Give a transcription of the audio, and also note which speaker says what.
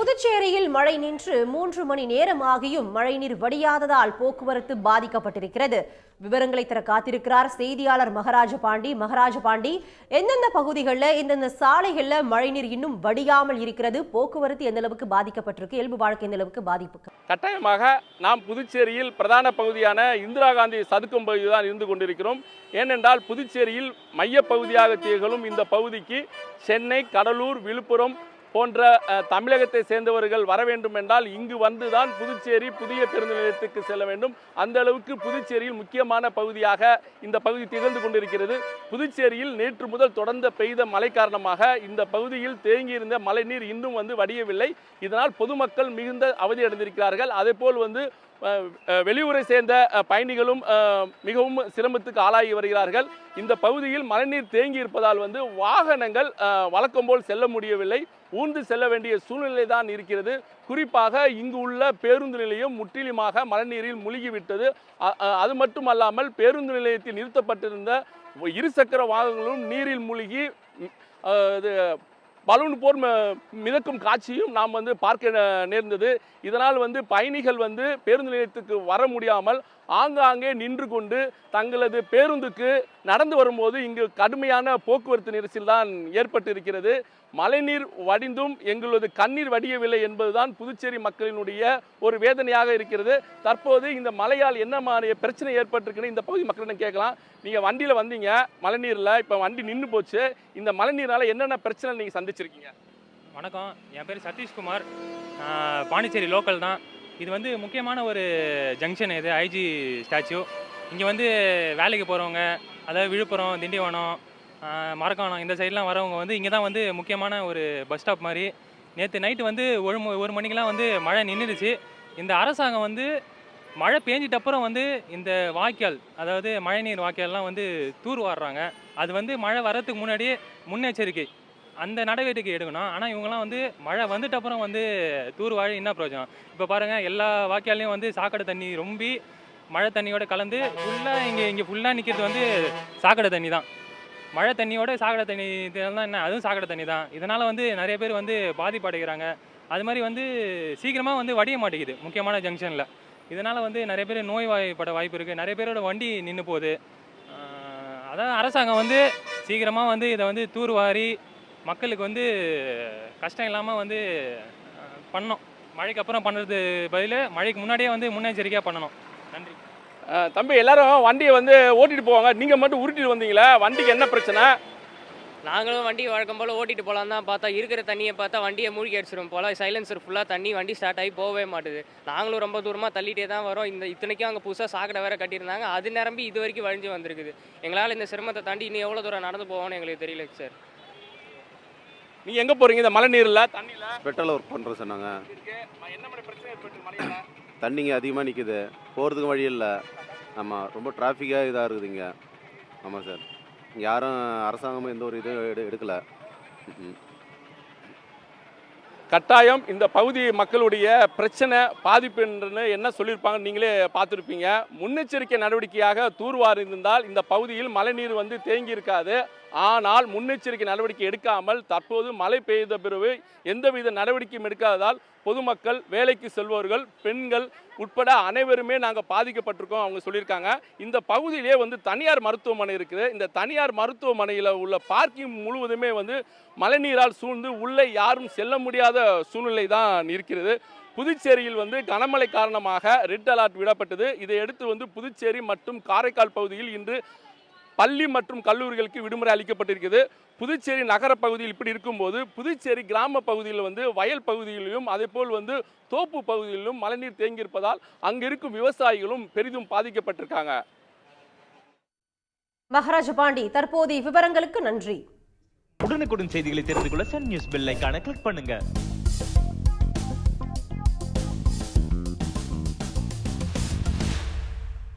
Speaker 1: புதுச்சேரியில் மழை நின்று 3 மணி நேரமாகியும் மழைநீர் வடியாததால் போக்குவரத்து பாதிக்கப்பட்டிருக்கிறது. விவரங்களை தர காத்திருக்கிறார் செய்தியாளர் மகராஜ பாண்டி. எந்தெந்த பகுதிகளில் எந்தெந்த சாலைகளில் மழைநீர் இன்னும் வடியாமல் இருக்கிறது, போக்குவரத்து எந்த அளவுக்கு பாதிக்கப்பட்டிருக்கு, இயல்பு வாழ்க்கை எந்த அளவுக்கு பாதிப்பு?
Speaker 2: கட்டாயமாக நாம் புதுச்சேரியில் பிரதான பகுதியான இந்திரா காந்தி சதுக்கம் பகுதி தான் இருந்து கொண்டிருக்கிறோம். ஏனென்றால் புதுச்சேரியில் மைய பகுதியாக திகழும் இந்த பகுதிக்கு சென்னை, கடலூர், விழுப்புரம் போன்ற தமிழகத்தை சேர்ந்தவர்கள் வர வேண்டும் என்றால் இங்கு வந்துதான் புதுச்சேரி புதிய பேருந்து நிலையத்துக்கு செல்ல வேண்டும். அந்த அளவுக்கு புதுச்சேரியில் முக்கியமான பகுதியாக இந்த பகுதி திகழ்ந்து கொண்டிருக்கிறது. புதுச்சேரியில் நேற்று முதல் தொடர்ந்து பெய்த மழை காரணமாக இந்த பகுதியில் தேங்கியிருந்த மழைநீர் இன்னும் வடியவில்லை. இதனால் பொதுமக்கள் மிகுந்த அவதி அடைந்திருக்கிறார்கள். அதேபோல் வெளியூரை சேர்ந்த பயணிகளும் மிகவும் சிரமத்துக்கு ஆளாகி வருகிறார்கள். இந்த பகுதியில் மழைநீர் தேங்கி இருப்பதால் வாகனங்கள் வழக்கம் போல் செல்ல முடியவில்லை, ஊர்ந்து செல்ல வேண்டிய சூழ்நிலை தான் இருக்கிறது. குறிப்பாக இங்கு உள்ள பேருந்து நிலையம் முற்றிலுமாக மழைநீரில் மூழ்கிவிட்டது. அது மட்டுமல்லாமல் பேருந்து நிலையத்தில் நிறுத்தப்பட்டிருந்த இருசக்கர வாகனங்களும் நீரில் மூழ்கி பலூன் போர் மிதக்கும் காட்சியும் நாம் பார்க்க நேர்ந்தது. இதனால் பயணிகள் பேருந்து நிலையத்துக்கு வர முடியாமல் ஆங்காங்கே நின்று கொண்டு தங்களது பேருந்துக்கு நடந்து வரும்போது இங்கு கடுமையான போக்குவரத்து நெரிசல் தான் ஏற்பட்டிருக்கிறது. மழைநீர் வடிந்தும் எங்களது கண்ணீர் வடியவில்லை என்பதுதான் புதுச்சேரி மக்களினுடைய ஒரு வேதனையாக இருக்கிறது. தற்போது இந்த மழையால் என்ன மாதிரி பிரச்சனை ஏற்பட்டிருக்குன்னு இந்த பகுதி மக்களிடம் கேட்கலாம். நீங்கள் வண்டியில் வந்தீங்க, மழைநீரில் இப்போ வண்டி நின்று போச்சு. இந்த மழைநீரால் என்னென்ன பிரச்சனை நீங்கள் சந்திச்சிருக்கீங்க?
Speaker 3: வணக்கம், என் பேர் சதீஷ்குமார். பாண்டிச்சேரி லோக்கல் தான். இது முக்கியமான ஒரு ஜங்ஷன். இது ஐஜி ஸ்டாச்சு. இங்கே வேலைக்கு போகிறவங்க, அதாவது விழுப்புரம், திண்டிவனம், மரக்காணம் இந்த சைட்லாம் வரவங்க இங்கே தான் முக்கியமான ஒரு பஸ் ஸ்டாப் மாதிரி. நேற்று நைட்டு ஒரு மணிக்கெலாம் மழை நின்றுடுச்சு. இந்த அரசாங்கம் மழை பேஞ்சிட்டப்புறம் இந்த வாய்க்கால், அதாவது மழைநீர் வாய்க்கால்லாம் தூர் வாடுறாங்க. அது மழை வரத்துக்கு முன்னாடியே முன்னெச்சரிக்கை அந்த நடவடிக்கை எடுக்கணும். ஆனால் இவங்கெல்லாம் மழை வந்துட்டப்புறம் தூர் வாழி என்ன பிரயோஜனம்? இப்போ பாருங்கள், எல்லா வாய்க்கால்லையும் சாக்கடை தண்ணி ரொம்பி மழை தண்ணியோட கலந்து ஃபுல்லாக இங்கே ஃபுல்லாக நிற்கிறது சாக்கடை தண்ணி தான். மழை தண்ணியோட சாக்கடை தண்ணி தான் என்ன, அதுவும் சாக்கடை தண்ணி தான். இதனால் நிறைய பேர் பாதிப்படைகிறாங்க. அது மாதிரி சீக்கிரமாக வடிய மாட்டேங்குது முக்கியமான ஜங்ஷனில். இதனால் நிறைய பேர் நோய்வாய்ப்பட வாய்ப்பு இருக்குது. நிறைய பேரோட வண்டி நின்று போகுது. அதான் அரசாங்கம் சீக்கிரமாக இதை தூர்வாரி மக்களுக்கு கஷ்டம் இல்லாமல் பண்ணணும். மழைக்கு அப்புறம் பண்ணுறது பதில் மழைக்கு முன்னாடியே முன்னெச்சரிக்கையாக பண்ணணும். நன்றி.
Speaker 2: தம்பி, எல்லாரும் வண்டியை ஓட்டிட்டு போவாங்க, நீங்கள் மட்டும் உருட்டிட்டு வந்தீங்களா? வண்டிக்கு என்ன பிரச்சனை?
Speaker 4: நாங்களும் வண்டி வழக்கம் போல் ஓட்டிட்டு போகலாம் தான் பார்த்தா, இருக்கிற தண்ணியை பார்த்தா வண்டியை மூழ்கி அடிச்சிடும் போல். சைலன்சர் ஃபுல்லாக தண்ணி, வண்டி ஸ்டார்ட் ஆகி போகவே மாட்டுது. நாங்களும் ரொம்ப தூரமாக தள்ளிட்டே தான் வரோம். இத்தனைக்கும் அங்கே புதுசாக சாக்கடை வேறு கட்டியிருந்தாங்க, அது நிரம்பி இது வரைக்கும் வழிஞ்சு வந்திருக்குது. எங்களால் இந்த சிரமத்தை தாண்டி இன்னும் எவ்வளோ தூரம் நடந்து போவோம்னு எங்களுக்கு தெரியல சார்.
Speaker 2: நீங்கள் எங்கே போகிறீங்க இந்த மழை நீரில் தண்ணியில்?
Speaker 5: பெட்ரோல் ஒர்க் பண்ணுறோம் சார். நாங்கள்
Speaker 2: என்ன மாதிரி பிரச்சனை ஏற்பட்டு மழையில்?
Speaker 5: தண்ணிங்க அதிகமாக நிற்குது, போகிறதுக்கு வழி இல்லை. ஆமாம், ரொம்ப டிராஃபிக்காக இதாக இருக்குது இங்கே. ஆமாம் சார், யாரும் அரசாங்கமும் எந்த ஒரு இதுவும் எடுக்கலை.
Speaker 2: கட்டாயம் இந்த பகுதி மக்களுடைய பிரச்சனை பாதிப்புன்னு என்ன சொல்லியிருப்பாங்க நீங்களே பார்த்துருப்பீங்க. முன்னெச்சரிக்கை நடவடிக்கையாக தூர்வாரி இருந்தால் இந்த பகுதியில் மழைநீர் தேங்கி இருக்காது. ஆனால் முன்னெச்சரிக்கை நடவடிக்கை எடுக்காமல் தற்போது மழை பெய்த பிறகு எந்தவித நடவடிக்கையும் எடுக்காததால் பொதுமக்கள், வேலைக்கு செல்பவர்கள், பெண்கள் உட்பட அனைவருமே நாங்கள் பாதிக்கப்பட்டிருக்கோம் அவங்க சொல்லியிருக்காங்க. இந்த பகுதியிலே தனியார் மருத்துவமனை இருக்குது. இந்த தனியார் மருத்துவமனையில் உள்ள பார்க்கிங் முழுவதுமே மழைநீரால் சூழ்ந்து உள்ளே யாரும் செல்ல முடியாத சூழ்நிலை தான் இருக்கிறது. புதுச்சேரியில் கனமழை காரணமாக ரெட் அலர்ட் விடப்பட்டது. இதையடுத்து புதுச்சேரி மற்றும் காரைக்கால் பகுதியில் இன்று பள்ளி மற்றும் கல்லூரிகளுக்கு விடுமுறை அளிக்கப்பட்டிருக்கிறது. புதுச்சேரி நகர பகுதியில் இப்படி இருக்கும்போது புதுச்சேரி கிராம பகுதியில் வயல் பகுதியிலும் அதேபோல் தோப்பு பகுதியிலும் மழைநீர் தேங்கியிருப்பதால் அங்கு இருக்கும் விவசாயிகளும் பெரிதும் பாதிக்கப்பட்டிருக்காங்க.
Speaker 1: மகராஜ பாண்டி, தற்போதைய விவரங்களுக்கு நன்றி.
Speaker 6: உடனுக்குடன் செய்திகளை தெரிந்து கொள்ள சன் நியூஸ் பெல் ஐகானை கிளிக் பண்ணுங்க.